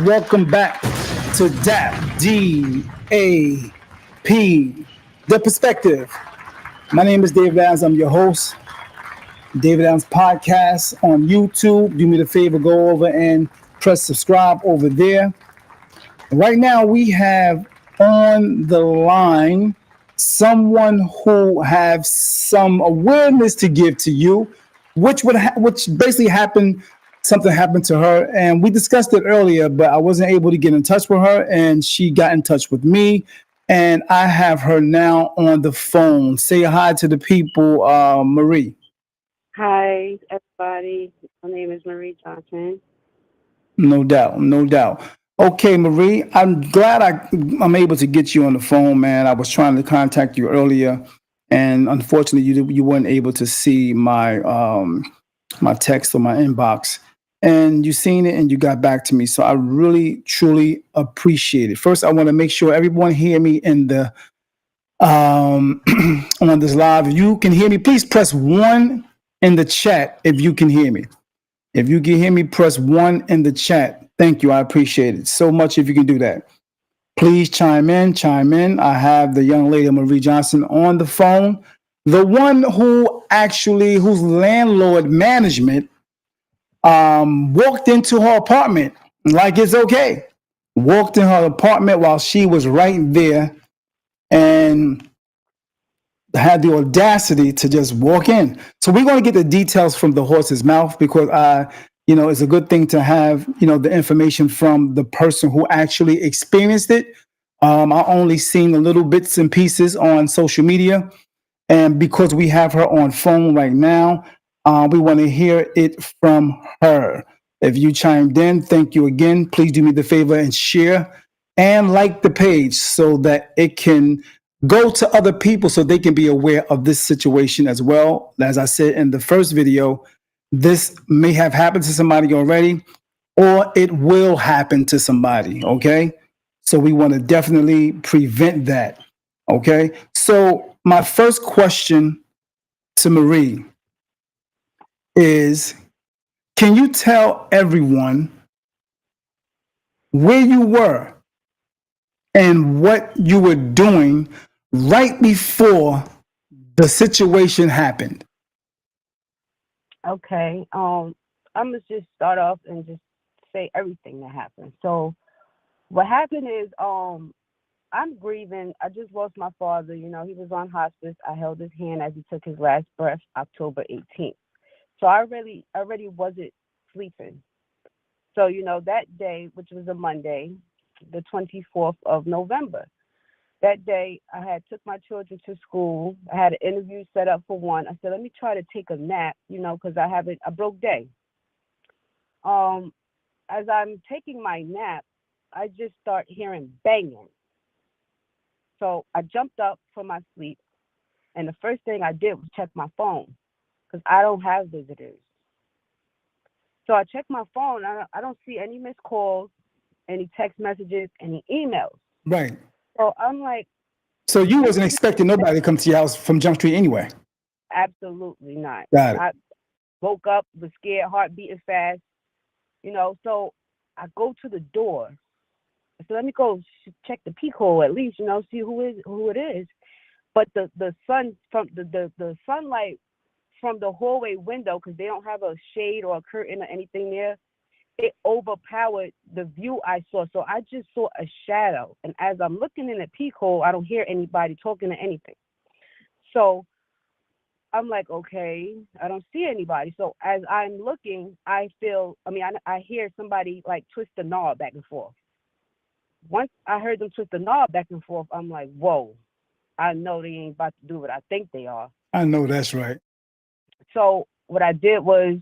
welcome back to D.A.P. The Perspective. My name is David Adams. I'm your host. David Adams Podcast on YouTube. Do me the favor, go over and press subscribe over there. Right now, we have on the line someone who has some awareness to give to you, which basically happened. Something happened to her, and we discussed it earlier, but I wasn't able to get in touch with her, and she got in touch with me, and I have her now on the phone. Say hi to the people, Marie. Hi, everybody. My name is Marie Johnson. No doubt, no doubt. Okay, Marie, I'm glad I'm able to get you on the phone, man. I was trying to contact you earlier, and unfortunately, you weren't able to see my text or my inbox, and you seen it and you got back to me. So I really truly appreciate it. First, I want to make sure everyone hear me in the on this live. If you can hear me, please press one in the chat if you can hear me. If you can hear me, press one in the chat. Thank you. I appreciate it so much if you can do that. Please chime in, chime in. I have the young lady, Marie Johnson, on the phone. The one whose landlord management walked into her apartment like it's okay. Walked in her apartment while she was right there and had the audacity to just walk in. So we're going to get the details from the horse's mouth because it's a good thing to have, the information from the person who actually experienced it. I only seen the little bits and pieces on social media, and because we have her on phone right now, we want to hear it from her. If you chimed in, thank you again. Please do me the favor and share and like the page so that it can go to other people so they can be aware of this situation as well. As I said in the first video, this may have happened to somebody already, or it will happen to somebody. Okay. So we want to definitely prevent that. Okay. So my first question to Marie is, can you tell everyone where you were and what you were doing right before the situation happened? Okay. I'm gonna just start off and just say everything that happened. So what happened is, I'm grieving. I just lost my father. He was on hospice. I held his hand as he took his last breath, October 18th. So I already wasn't sleeping. So that day, which was a Monday, the 24th of November. That day, I had took my children to school. I had an interview set up for one. I said, let me try to take a nap, because I have a broke day. Um, as I'm taking my nap, I just start hearing banging. So I jumped up from my sleep, and the first thing I did was check my phone because I don't have visitors. So I checked my phone. I don't see any missed calls, any text messages, any emails. Right. So I'm like, So you let me wasn't see. expecting nobody to come to your house from Jump Street anyway. Absolutely not. Got it. I woke up, was scared, heart beating fast, So I go to the door. So let me go check the peek hole at least, see who it is. But the sun from the sunlight from the hallway window, because they don't have a shade or a curtain or anything there, it overpowered the view I saw. So I just saw a shadow. And as I'm looking in the peek hole, I don't hear anybody talking or anything. So I'm like, okay, I don't see anybody. So as I'm looking, I hear somebody like twist the knob back and forth. Once I heard them twist the knob back and forth, I'm like, whoa, I know they ain't about to do what I think they are. I know that's right. So what I did was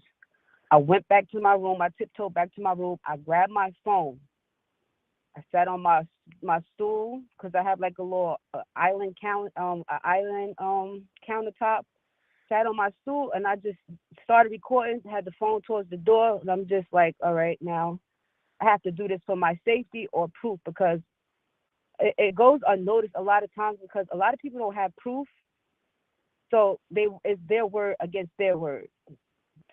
I went back to my room. I tiptoed back to my room. I grabbed my phone. I sat on my stool because I have like a little island countertop. Sat on my stool and I just started recording. Had the phone towards the door, and I'm just like, all right, now I have to do this for my safety or proof because it goes unnoticed a lot of times because a lot of people don't have proof, so it's their word against their word.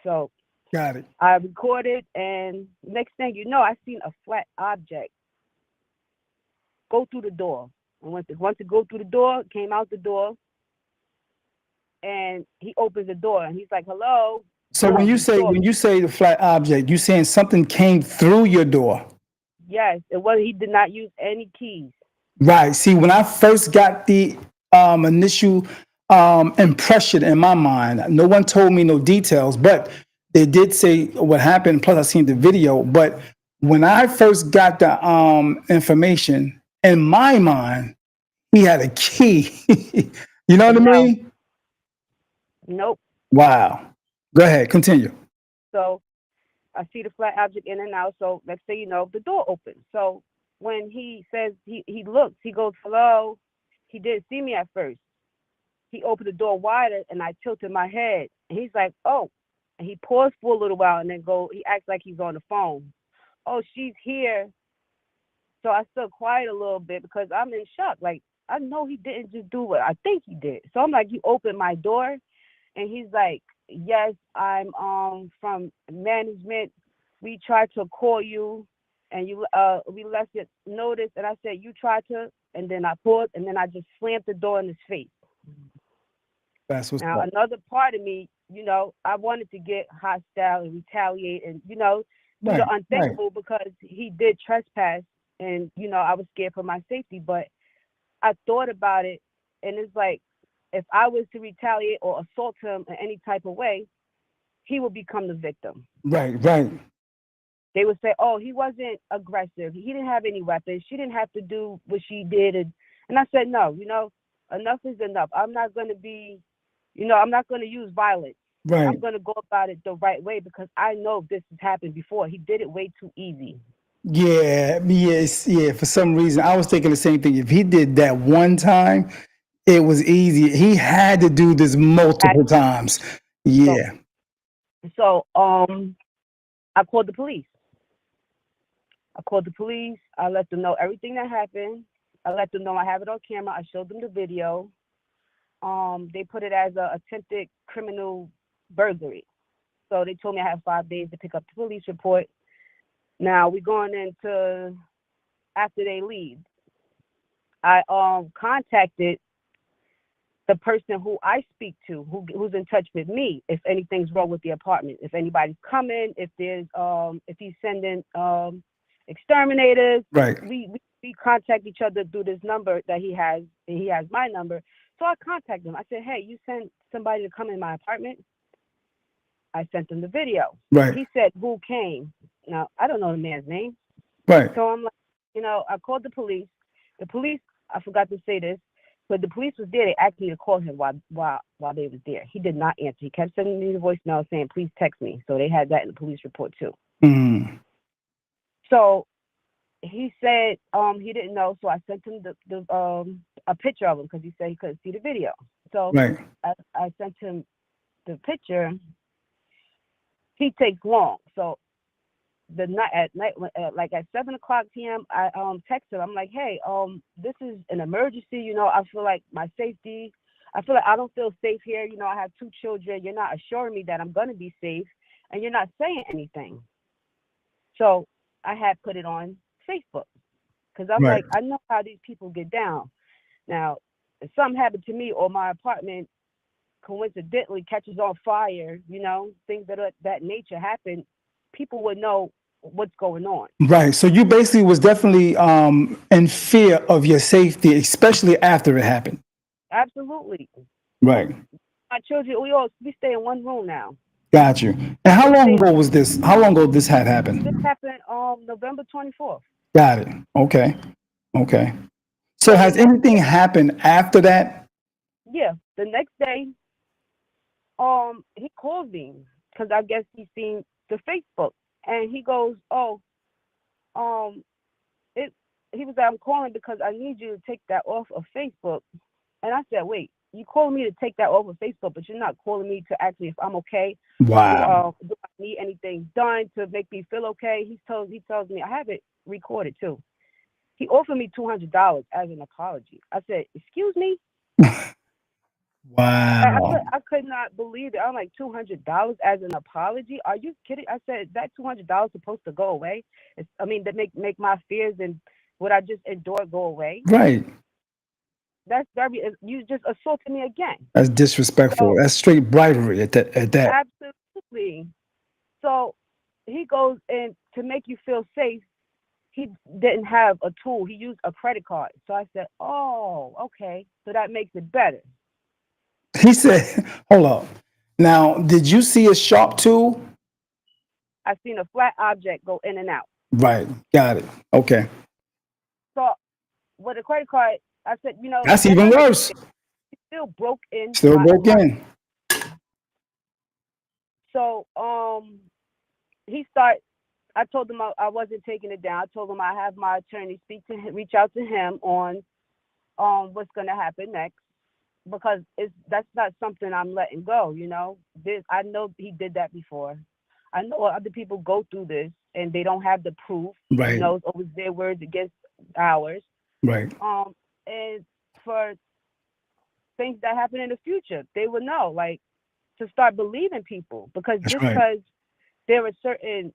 So Got it. I recorded, and next thing you know, I seen a flat object go through the door. And once it go through the door, came out the door, and he opens the door, and he's like, "Hello." So when Boom, you the say door. when you say the flat object, you saying something came through your door. Yes, it was. He did not use any keys. Right. See, when I first got the initial impression in my mind, no one told me no details, but they did say what happened. Plus, I seen the video. But when I first got the information in my mind, he had a key. You know what I No, mean? nope. Wow. Go ahead. Continue. So I see the flat object in and out. So next thing you know, the door opens. So when he says he looks, he goes, "Hello." He didn't see me at first. He opened the door wider, and I tilted my head. And he's like, "Oh," and he paused for a little while, and then he acts like he's on the phone. "Oh, she's here." So I stood quiet a little bit because I'm in shock. Like, I know he didn't just do what I think he did. So I'm like, "You opened my door?" And he's like, "Yes, I'm from management. We tried to call you, and we left it notice." And I said, "You tried to," and then I paused, and then I just slammed the door in his face. That's what's Now up. another part of me, I wanted to get hostile and retaliate, and do the Right. Right. unthinkable because he did trespass, and I was scared for my safety. But I thought about it, and it's like, if I was to retaliate or assault him in any type of way, he would become the victim. Right. Right. They would say, "Oh, he wasn't aggressive. He didn't have any weapons. She didn't have to do what she did." And I said, "No, enough is enough. I'm not going to I'm not going to use violence. I'm Right. going to go about it the right way because I know this has happened before. He did it way too easy." Yeah, yes, yeah. For some reason, I was thinking the same thing. If he did that one time, it was easy. He had to do this Had multiple times. so Yeah, so I called the police. I let them know everything that happened. I let them know I have it on camera. I showed them the video. They put it as a attempted criminal burglary. So they told me I have 5 days to pick up the police report. Now we're going into after they leave. I contacted the person who I speak to, who's in touch with me, if anything's wrong with the apartment, if anybody's coming, if he's sending exterminators. right, We contact each other through this number that he has, and he has my number. So I contacted him. I said, "Hey, you sent somebody to come in my apartment?" I sent him the video. right, He said, "Who came?" Now I don't know the man's name. right, So I'm like, I called the police. The police, I forgot to say this, but the police was there. They asked me to call him while they was there. He did not answer. He kept sending me the voicemail saying, "Please text me." So they had that in the police report too. mm, So he said he didn't know. So I sent him the a picture of him because he said he couldn't see the video. So right, I sent him the picture. He takes long. So the night at night, like at 7 o'clock p.m., I texted him. I'm like, "Hey, this is an emergency. I feel like my safety. I feel like I don't feel safe here. I have 2 children. You're not assuring me that I'm gonna be safe, and you're not saying anything." So I had put it on Facebook because I'm right, like, I know how these people get down. Now, if something happened to me or my apartment coincidentally catches on fire, things that nature happen, people would know what's going on. right. So you basically was definitely in fear of your safety, especially after it happened. Absolutely. Right. My children, we stay in one room now. Got you. And how We long stay. ago was this? How long ago this had This happened? happened November 24th. Got it. Okay. Okay. So So the has next anything day, happened after that? yeah, the next day, he called me because I guess he seen the Facebook, and he goes, "Oh, um, it." He was like, "I'm calling because I need you to take that off of Facebook." And I said, "Wait, you calling me to take that off of Facebook, but you're not calling me to ask me if I'm okay. Wow. Do I need anything done to make me feel okay?" He tells me I have it recorded too. He offered me $200 as an apology. I said, "Excuse me." And Wow. I could not believe it. I'm like $200 as an apology. Are you kidding? I said that $200 supposed to go away. I mean, to make my fears and what I just endured go away. Right. That's very. You just assaulted me again. That's disrespectful. So That's straight bribery at that. At that. absolutely. So he goes and to make you feel safe. He didn't have a tool. He used a credit card. So I said, "Oh, okay. So that makes it better." He said, "Hold up. Now, did you see a sharp tool?" I seen a flat object go in and out. Right. Got it. Okay. So with a credit card, I said, That's there's even nothing worse. still broke in Still broke my. in. So he start. I told him I wasn't taking it down. I told him I have my attorney speak to him, reach out to him on what's gonna happen next because that's not something I'm letting go. This I know he did that before. I know other people go through this and they don't have the proof. Right. It's always their words against ours. Right. And for things that happen in the future, they would know, like to start believing people because That's just right. because they're a certain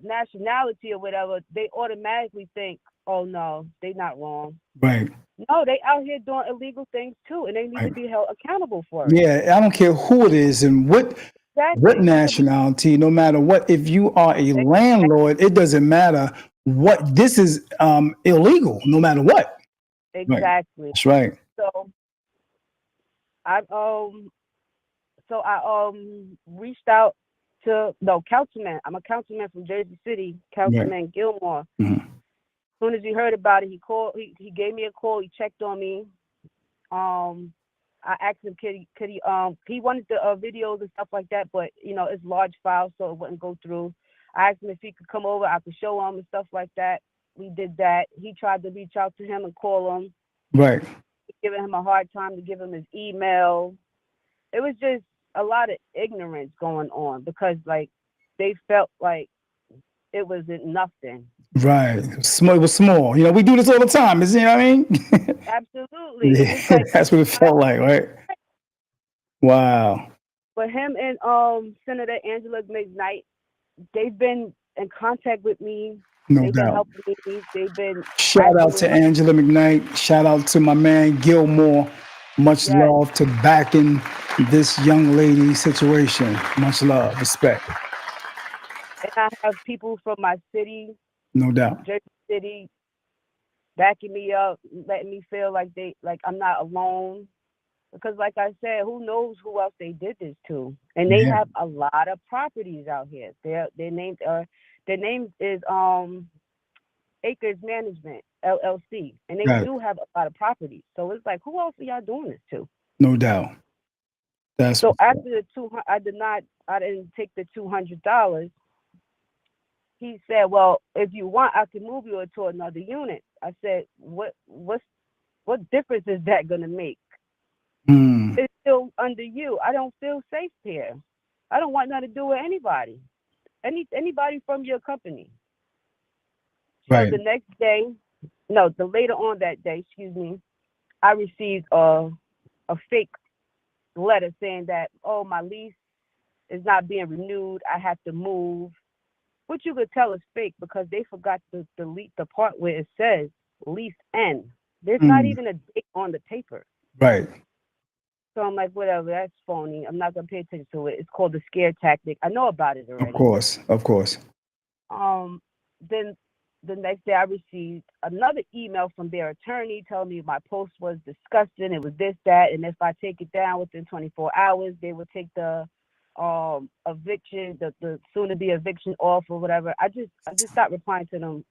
nationality or whatever, they automatically think, oh no, they not wrong. Right. No, they out here doing illegal things too, and they need to Right. be held accountable for it. Yeah. I don't care who it is and what Exactly. It could be nationality. No matter what. If you are a landlord, it doesn't matter what. This is illegal. No matter what. Right. exactly. That's right. So I reached out to no councilman. I'm a councilman from Jersey City, Right. Councilman Gilmore. As Mhm. soon as he heard about it, he called. He gave me a call. He checked on me. Um, I asked him he wanted the videos and stuff like that, but it's large files, so it wouldn't go through. I asked him if he could come over. I could show him and stuff like that. We did that. He tried to reach out to him and call him, Right. giving him a hard time to give him his email. It was just a lot of ignorance going on because like they felt like it wasn't nothing. Right. It was small. We do this all the time. You know what I mean? Absolutely. It was Yeah. like That's what it felt like, right? Wow. but him and Senator Angela McKnight, they've been in contact with me. No They've been doubt. helping me. They've been Shout asking out me to Angela McKnight. Shout out to my man Gilmore. Much yes. love to backing this young lady situation. Much love, respect. And I have people from my city, No doubt. Jersey City, backing me up, letting me feel like I'm not alone. Because like I said, who knows who else they did this to? And they Yeah. have a lot of properties out here. Their names is Acres Management LLC, and they Got it. do have a lot of properties. So it's like, who else are y'all doing this to? No doubt. That's So what's up. after the 200, I didn't take the $200. He said, well, if you want, I can move you to another unit. I said, what difference is that gonna make? Hmm. It's still under you. I don't feel safe here. I don't want nothing to do with anybody. Anybody from your company. So Right. the next day, no, the later on that day, excuse me, I received a fake letter saying that, oh, my lease is not being renewed. I have to move. Which you could tell is fake because they forgot to delete the part where it says lease end. There's not Hmm. even a date on the paper. Right. So I'm like, whatever, that's phony. I'm not gonna pay attention to it. It's called the scare tactic. I know about it Of already. course. Of course. Then the next day I received another email from their attorney telling me my post was disgusting. It was this, that, and if I take it down within 24 hours, they would take the eviction, the soon to be eviction off or whatever. I just stopped replying to them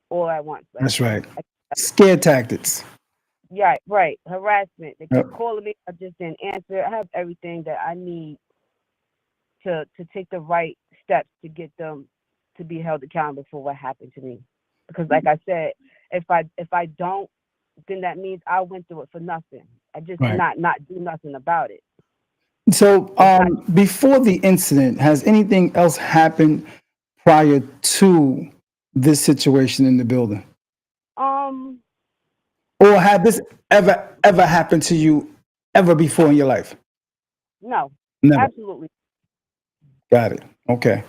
all at once. Like, That's right. Scare tactics. yeah, right. Harassment. They Yep. kept calling me. I just didn't answer. I have everything that I need to take the right steps to get them to be held accountable for what happened to me. Because like I said, if I don't, then that means I went through it for nothing. I just did Right. not do nothing about it. So, It's not before the incident, has anything else happened prior to this situation in the building, um or had this ever happened to you ever before in your life? No, Never. absolutely. Got it. Okay.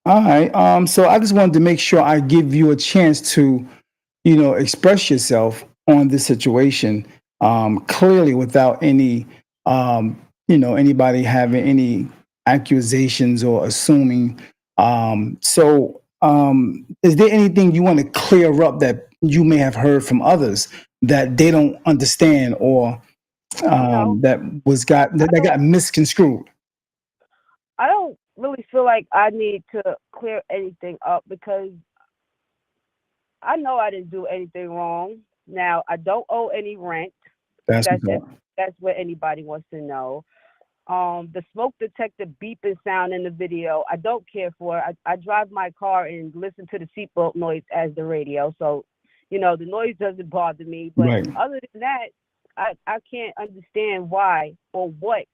All right. So I just wanted to make sure I give you a chance to, express yourself on this situation clearly without any, anybody having any accusations or assuming. Is there anything you want to clear up that you may have heard from others that they don't understand or No, that I that don't. got misconstrued? I don't really feel like I need to clear anything up because I know I didn't do anything wrong. Now I don't owe any rent. That's That's what's if up. that's what anybody wants to know. The smoke detector beeping sound in the video, I don't care for. I drive my car and listen to the seatbelt noise as the radio, so the noise doesn't bother me. But Right. other than that, I can't understand why or what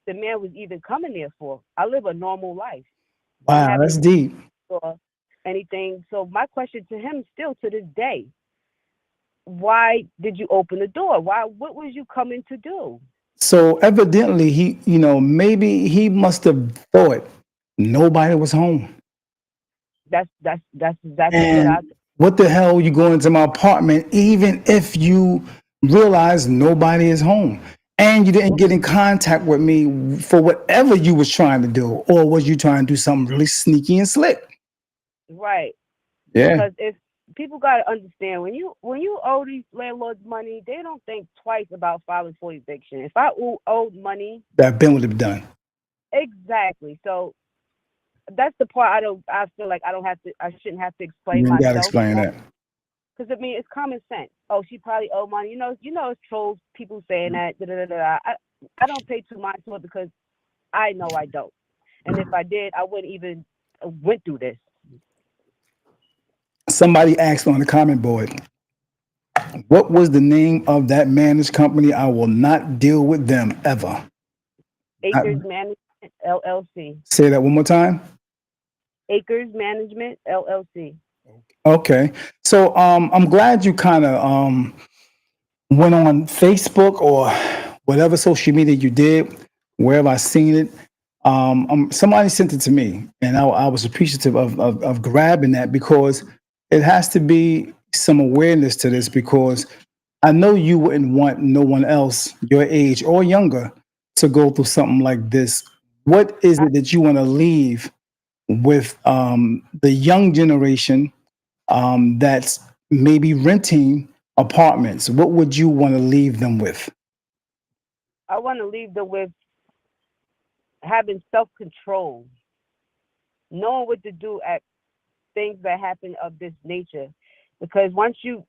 the man was even coming there for. I live a normal life. I don't Wow, have any that's deep. or anything. So my question to him still to this day, why did you open the door? Why what was you coming to do? So evidently maybe he must have thought nobody was home. That's exactly what I And what the hell you go into my apartment even if you realize nobody is home? And you didn't get in contact with me for whatever you was trying to do, or was you trying to do something really sneaky and slick? right. Yeah, Because if people gotta understand when you owe these landlords money, they don't think twice about filing for eviction. If I owed money, that been would have done. exactly. So that's the part I feel like I shouldn't have to explain You ain't got to myself explain more. that. Because I mean, it's common sense. Oh, she probably owe money. It's trolls. People saying that. Da, da, da, da. I don't pay too mind to it because I know I don't. And if I did, I wouldn't even went through this. Somebody asked on the comment board, what was the name of that managed company? I will not deal with them ever. I, Acres Management LLC. say that one more time. Acres Management LLC. Okay. So I'm glad you kind of went on Facebook or whatever social media you did, wherever I seen it. Somebody sent it to me, and I was appreciative of grabbing that because it has to be some awareness to this because I know you wouldn't want no one else your age or younger to go through something like this. What is I, it that you want to leave with the young generation that's maybe renting apartments? What would you want to leave them with? I want to leave them with having self control, knowing what to do at things that happen of this nature. Because once you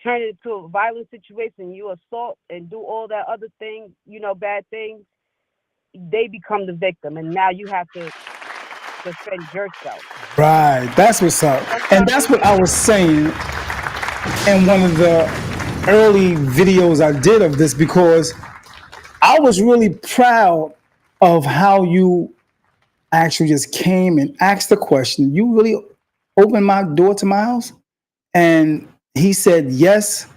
turn it into a violent situation, you assault and do all that other thing, bad things, they become the victim, and now you have to defend yourself. Right, that's what's up. And Sometimes that's what I was saying in one of the early videos I did of this because I was really proud of how you actually just came and asked the question. You really opened my door to my house? And he said yes,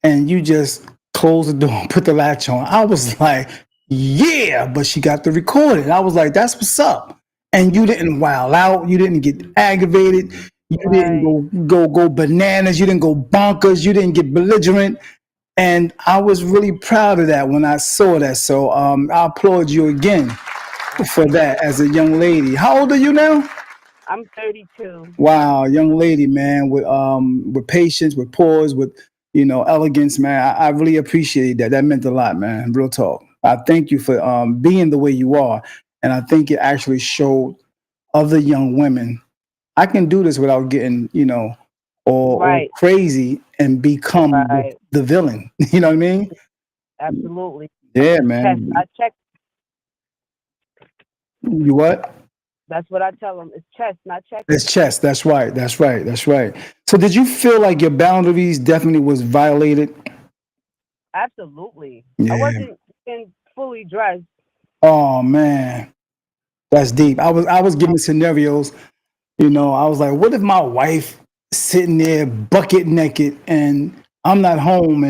and you just closed the door and put the latch on. I was like, yeah, but she got to record it. I was like, that's what's up. And you didn't wild out. You didn't get aggravated. You didn't right, go bananas. You didn't go bonkers. You didn't get belligerent. And I was really proud of that when I saw that. So I applaud you again I for appreciate that it. as a young lady. How old are you now? I'm 32. Wow, young lady, man, with patience, with pause, with elegance, man. I really appreciate that. That meant a lot, man. Real talk. I thank you for being the way you are, and I think it actually showed other young women I can do this without getting or Right, crazy and become right, the villain. You know what I mean? absolutely. Yeah, It's chess. man. I check. You what? That's what I tell them. It's chess, not It's checkers. chess. That's right. That's right. That's right. So, did you feel like your boundaries definitely was violated? Absolutely. I Yeah. wasn't even fully dressed. Oh man, that's deep. I was giving scenarios. I was like, what if my wife sitting there bucket naked and I'm not home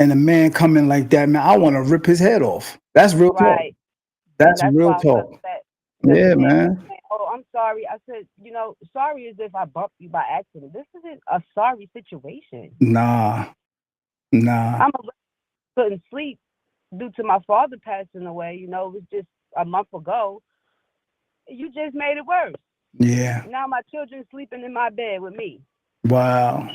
and a man come in like that, man, I want to rip his head off. That's real talk. Right. And That's that's real why I was talk. upset because the Yeah, man kept man. saying, "Oh, I'm sorry." I said, sorry as if I bumped you by accident. This isn't a sorry situation. Nah, nah. I'm a couldn't sleep due to my father passing away. It was just a month ago. You just made it worse. Yeah. Now my children sleeping in my bed with me. Wow.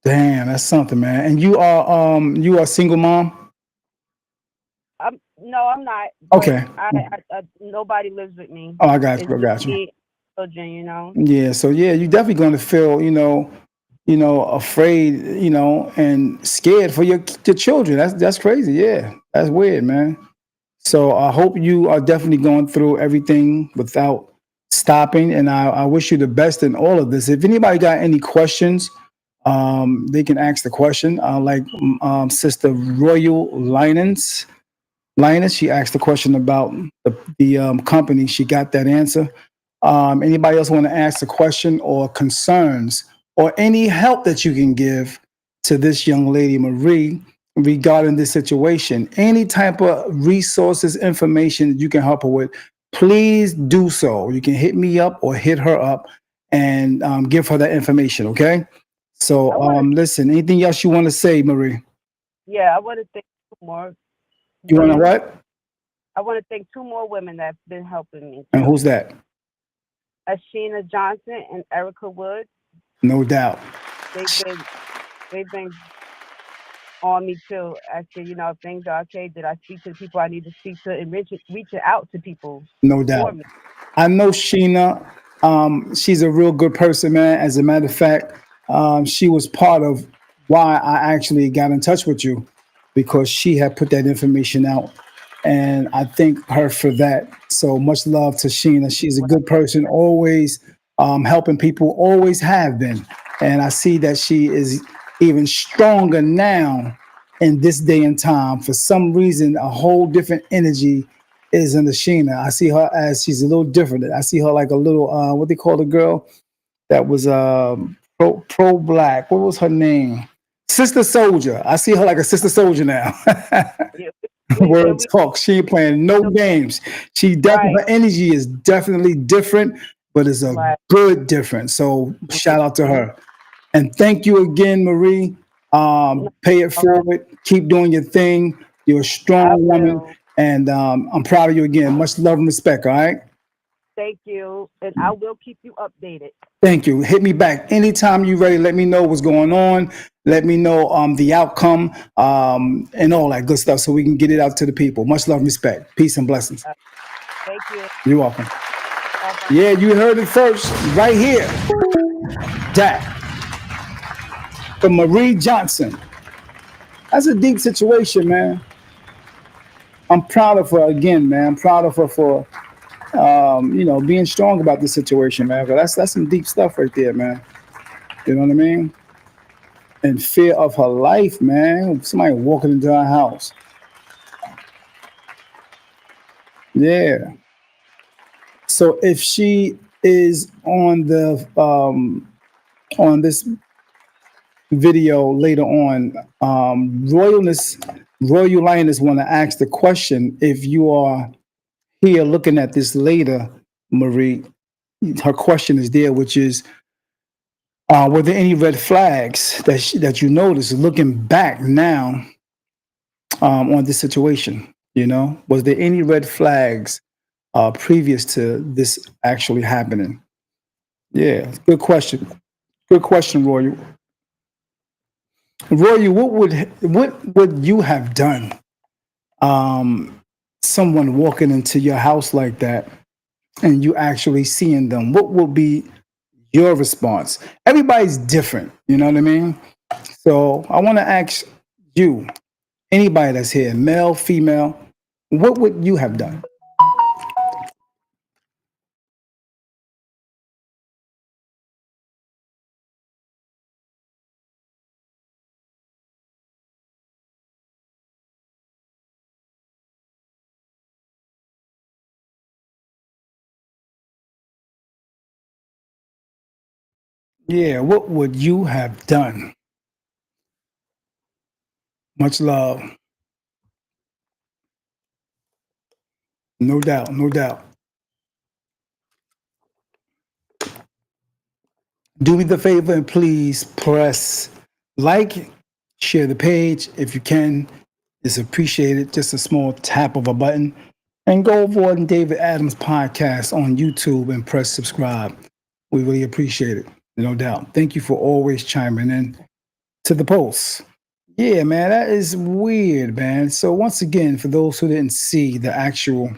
Damn, that's something, man. And you are a single mom? No, I'm not. But Okay. I nobody lives with me. Oh, I got It's you. I just got you. me, children. Yeah. So yeah, you definitely going to feel, afraid, and scared for your children. That's crazy. Yeah. That's weird, man. So I hope you are definitely going through everything without stopping. And I wish you the best in all of this. If anybody got any questions, they can ask the question. Like Sister Royal Linus, she asked a question about the company. She got that answer. Anybody else want to ask a question or concerns or any help that you can give to this young lady, Marie, regarding this situation? Any type of resources, information that you can help her with, please do so. You can hit me up or hit her up and give her that information, okay? So, I want to. listen, anything else you want to say, Marie? Yeah, I want to thank two more You want to women. what? I want to thank two more women that's been helping me And too. who's that? Ashina Johnson and Erica Wood. No doubt. They've been they've been on me too, asking, if things are okay. Did I speak to the people I need to speak to and reaching out to people No for doubt. me? I know Sheena. She's a real good person, man. As a matter of fact, she was part of why I actually got in touch with you because she had put that information out. And I thank her for that. So much love to Sheena. She's a What I good person, always helping people, always have been. And I see that she is even stronger now in this day and time. For some reason, a whole different energy is in the Sheena. I see her as she's a little different. I see her like a little what they call the girl that was pro black. What was her name? Sister Soldier. I see her like a Sister Soldier now. yeah, Word we talk. She ain't playing no games. She definitely right, her energy is definitely different, but it's a right. good difference. So Mhm, shout out to mhm. her. And thank you again, Marie. No Pay it problem. forward. Keep doing your thing. You're a I strong woman, will. and I'm proud of you again. Much love and respect. All right. Thank you, and I will keep you updated. Thank you. Hit me back anytime you're ready. Let me know what's going on. Let me know the outcome and all that good stuff, so we can get it out to the people. Much love and respect. Peace and blessings. Uh, Thank you. You're welcome. Bye bye. Yeah, you heard it first right here. Dak from Marie Johnson. That's a deep situation, man. I'm proud of her again, man. I'm proud of her for being strong about this situation, man. But that's some deep stuff right there, man. You know what I mean? And fear of her life, man. Somebody walking into her house. Yeah. So if she is on this video later on, Royal Lioness want to ask the question if you are here looking at this later, Marie. Her question is there, which is, were there any red flags that you noticed looking back now on this situation? Was there any red flags previous to this actually happening? Yeah, good question. Good question, Roy. Roy, what would you have done? Someone walking into your house like that, and you actually seeing them. What would be your response? Everybody's different. You know what I mean? So I want to ask you, anybody that's here, male, female, what would you have done? Yeah, what would you have done? Much love. No doubt, no doubt. Do me the favor and please press like, share the page if you can. It's appreciated. Just a small tap of a button. And go over on David Adams podcast on YouTube and press subscribe. We really appreciate it, no doubt. Thank you for always chiming in to the post. Yeah, man, that is weird, man. So once again, for those who didn't see the actual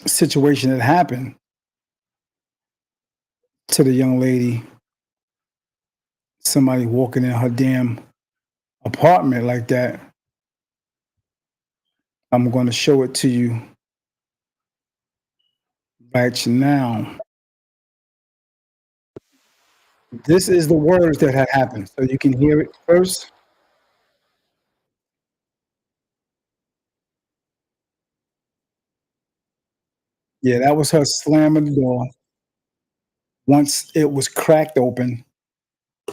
situation that happened to the young lady, somebody walking in her damn apartment like that, I'm going to show it to you right now. This is the words that had happened, so you can hear it first. Yeah, that was her slamming the door. Once it was cracked open,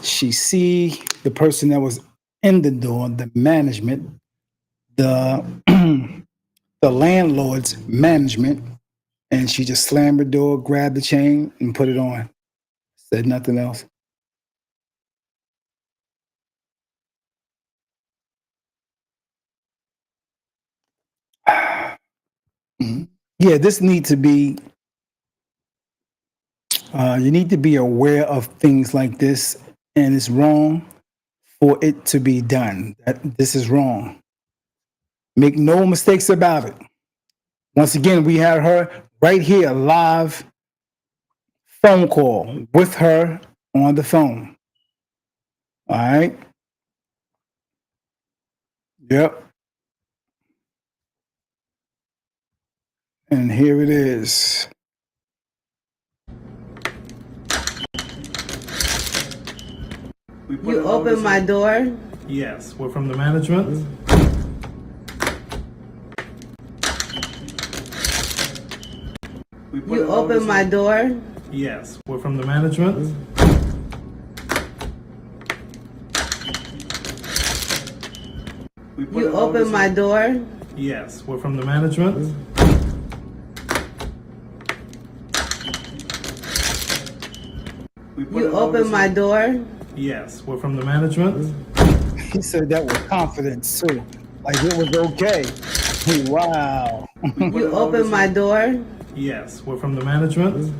she see the person that was in the door, the management, the the landlord's management, and she just slammed the door, grabbed the chain, and put it on. Said nothing else. Yeah, this need to be. You need to be aware of things like this, and it's wrong for it to be done. That this is wrong. Make no mistakes about it. Once again, we had her right here, live phone call with her on the phone. All right. Yep. And here it is. You opened my door? Yes, we're from the management. You opened my door? Yes, we're from the management. You opened my door? Yes, we're from the management. You opened my door? Yes, we're from the management. He said that with confidence too, like it was okay. Wow. You opened my door? Yes, we're from the management.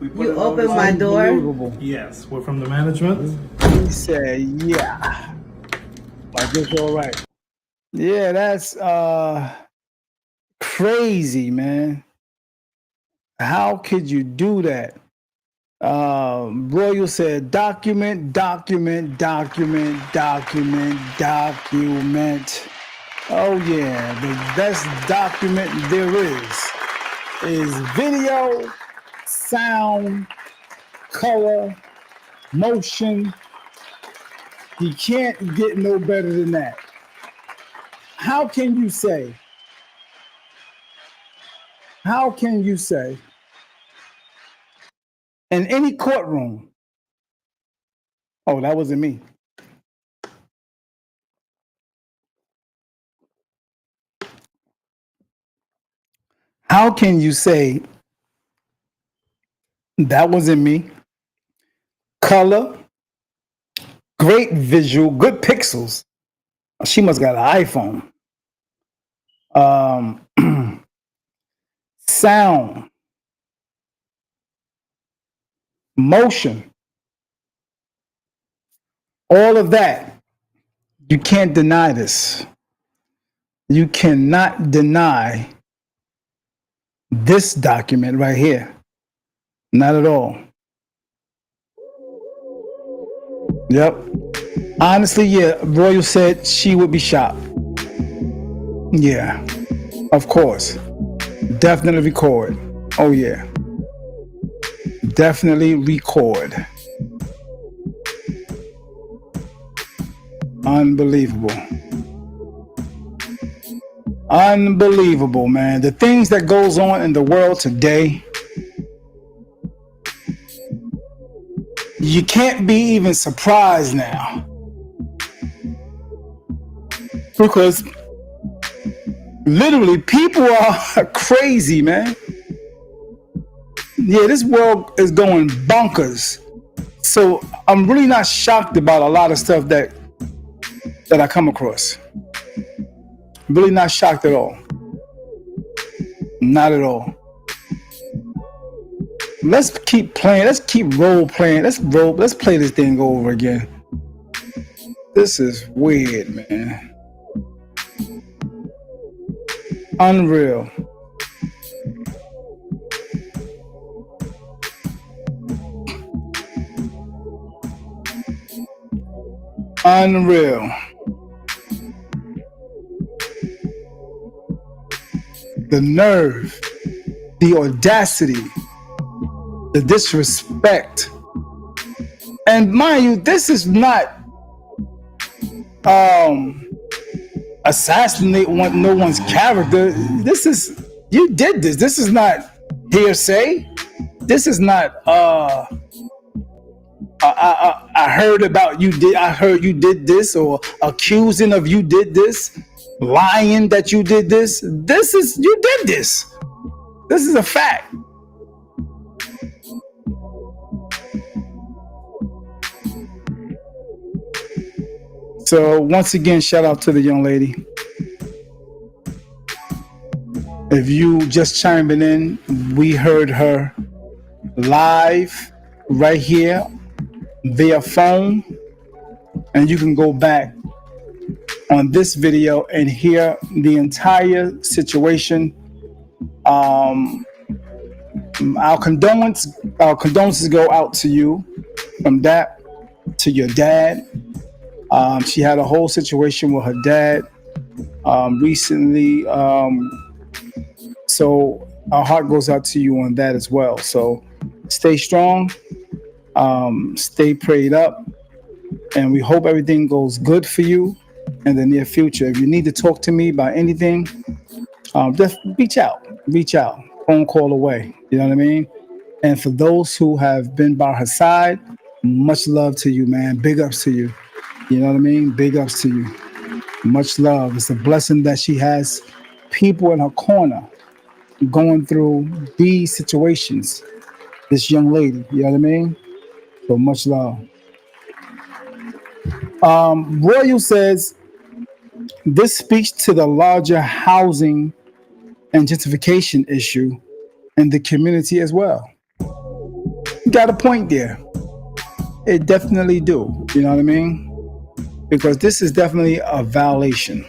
You opened my door? Unbelievable. Yes, we're from the management. He said, yeah. Like it's all right. Yeah, that's crazy, man. How could you do that? Royal said, document, document, document, document, document. Oh yeah, the best document there is video, sound, color, motion. You can't get no better than that. How can you say in any courtroom, oh, that wasn't me. How can you say that wasn't me? Color, great visual, good pixels. She must got an iPhone. Sound, motion, all of that. You can't deny this. You cannot deny this document right here. Not at all. Yep. Honestly, yeah, Royal said she would be shocked. Yeah, of course. Definitely record. Oh, yeah. Definitely record. Unbelievable. Unbelievable, man. The things that goes on in the world today, You can't be even surprised now. Because literally people are crazy, man. Yeah, this world is going bonkers. So I'm really not shocked about a lot of stuff that I come across. Really not shocked at all. Not at all. Let's keep playing. Let's keep role playing. Let's play this thing over again. This is weird, man. Unreal. Unreal. The nerve, the audacity, the disrespect. And mind you, this is not assassinate no one's character. This is, you did this. This is not hearsay. This is not I heard about you did, I heard you did this, or accusing of you did this, lying that you did this. This is, you did this. This is a fact. So once again, shout out to the young lady. If you just chiming in, we heard her live right here via phone, and you can go back on this video and hear the entire situation. Our condolences go out to you from that, to your dad. She had a whole situation with her dad recently. So our heart goes out to you on that as well. So stay strong, stay prayed up, and we hope everything goes good for you in the near future. If you need to talk to me about anything, just reach out, phone call away. You know what I mean? And for those who have been by her side, much love to you, man. Big ups to you. You know what I mean? Big ups to you. Much love. It's a blessing that she has people in her corner going through these situations. This young lady, you know what I mean? So much love. Royal says, this speaks to the larger housing and gentrification issue in the community as well. You got a point there. It definitely do. You know what I mean? Because this is definitely a violation.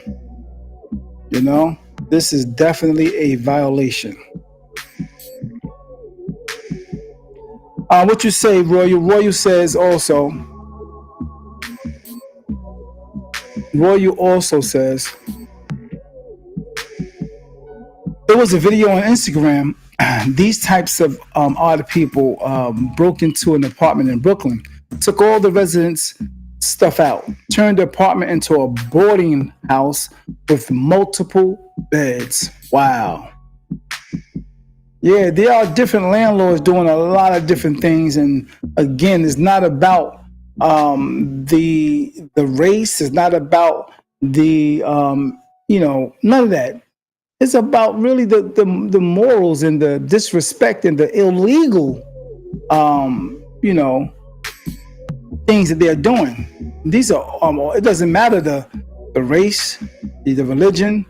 You know? This is definitely a violation. What you say, Royal? Royal says also, says, there was a video on Instagram. These types of odd people broke into an apartment in Brooklyn, took all the residents' stuff out, turned the apartment into a boarding house with multiple beds. Wow. Yeah, there are different landlords doing a lot of different things, and again, it's not about the race. It's not about the none of that. It's about really the morals and the disrespect and the illegal things that they're doing. These are it doesn't matter the race, the religion,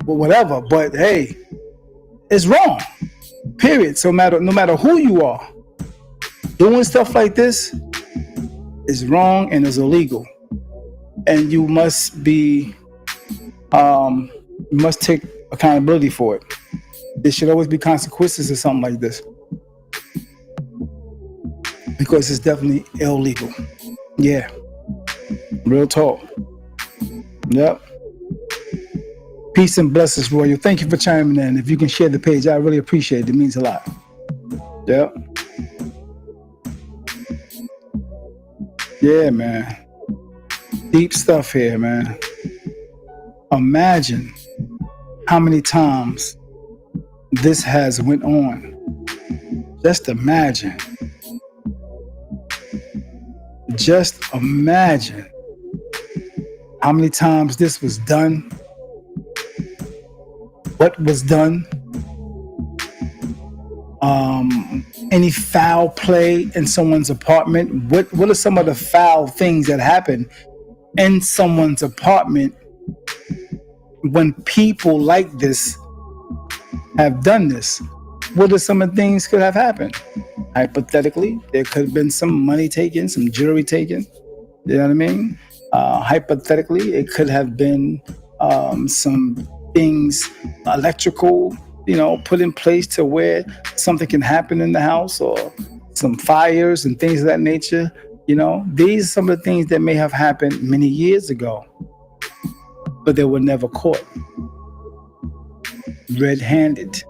whatever. But hey, it's wrong. Period. So no matter who you are, doing stuff like this is wrong and is illegal, and you must take accountability for it. There should always be consequences to something like this, because it's definitely illegal. Yeah, real talk. Yep. Peace and blessings, Royal. Thank you for chiming in. If you can share the page, I really appreciate it. It means a lot. Yep. Yeah, man. Deep stuff here, man. Imagine how many times this has went on. Just imagine. Just imagine how many times this was done, what was done, any foul play in someone's apartment. What are some of the foul things that happen in someone's apartment when people like this have done this? What are some of the things could have happened? Hypothetically, there could have been some money taken, some jewelry taken. You know what I mean? Hypothetically, it could have been some things, electrical, put in place to where something can happen in the house, or some fires and things of that nature. These are some of the things that may have happened many years ago, but they were never caught red-handed.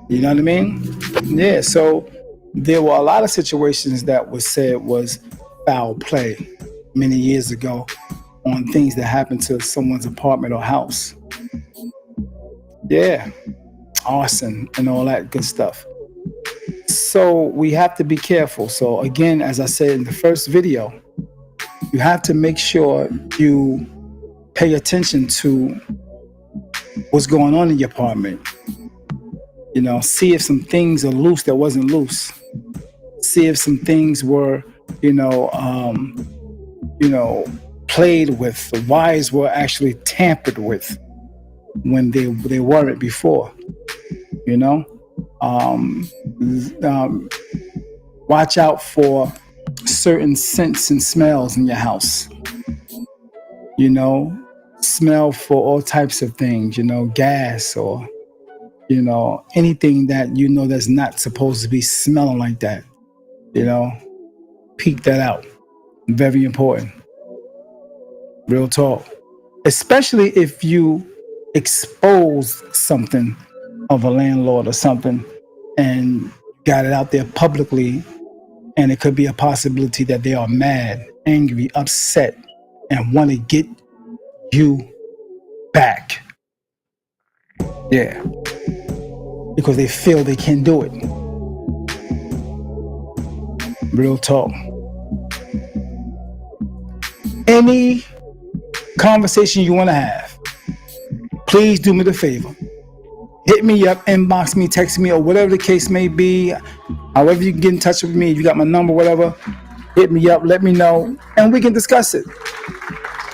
You know what I mean? Yeah, so there were a lot of situations that was said was foul play many years ago on things that happened to someone's apartment or house. Yeah, arson and all that good stuff. So we have to be careful. So again, as I said in the first video, you have to make sure you pay attention to what's going on in your apartment. See if some things are loose that wasn't loose. See if some things were, played with. The wires were actually tampered with when they weren't before. Watch out for certain scents and smells in your house. Smell for all types of things. Gas or anything that that's not supposed to be smelling like that. Peek that out. Very important. Real talk. Especially if you expose something of a landlord or something and got it out there publicly, and it could be a possibility that they are mad, angry, upset, and want to get you back. Yeah. Because they feel they can do it. Real talk. Any conversation you want to have, please do me the favor. Hit me up, inbox me, text me, or whatever the case may be. However you can get in touch with me, if you got my number, whatever, hit me up, let me know, and we can discuss it.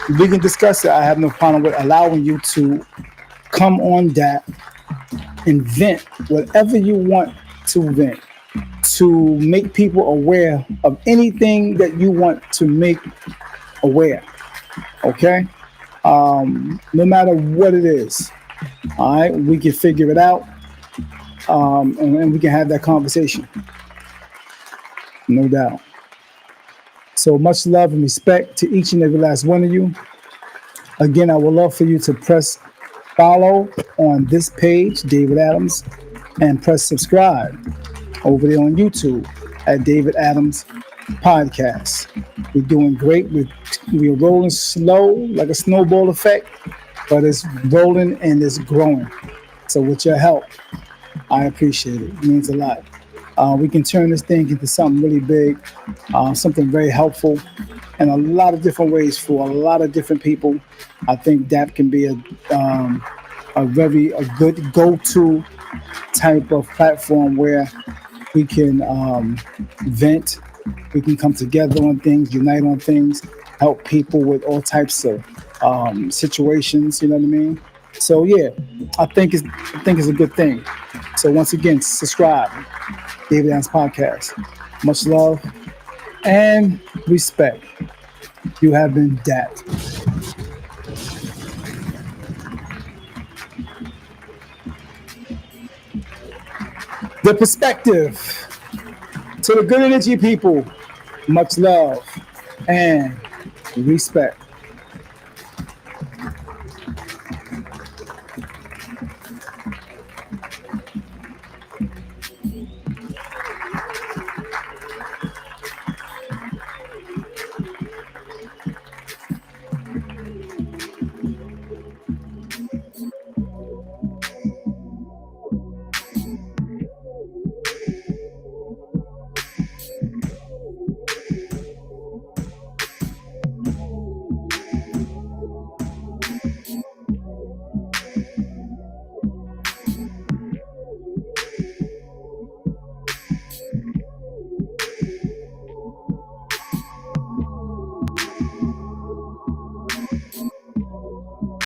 I have no problem with allowing you to come on D.A.P and vent whatever you want to vent, to make people aware of anything that you want to make aware. Okay? No matter what it is. All right? We can figure it out, and we can have that conversation. No doubt. So much love and respect to each and every last one of you. Again, I would love for you to press follow on this page, David Adams, and press subscribe over there on YouTube at David Adams Podcast. We're doing great. We're rolling slow like a snowball effect, but it's rolling and it's growing. So with your help, I appreciate it. It means a lot. We can turn this thing into something really big, something very helpful in a lot of different ways for a lot of different people. I think D.A.P can be a good go-to type of platform where we can vent, we can come together on things, unite on things, help people with all types of situations. You know what I mean? So yeah, I think it's a good thing. So once again, subscribe, David Adams Podcast. Much love and respect. You have been D.A.P. The perspective to the good energy people. Much love and respect.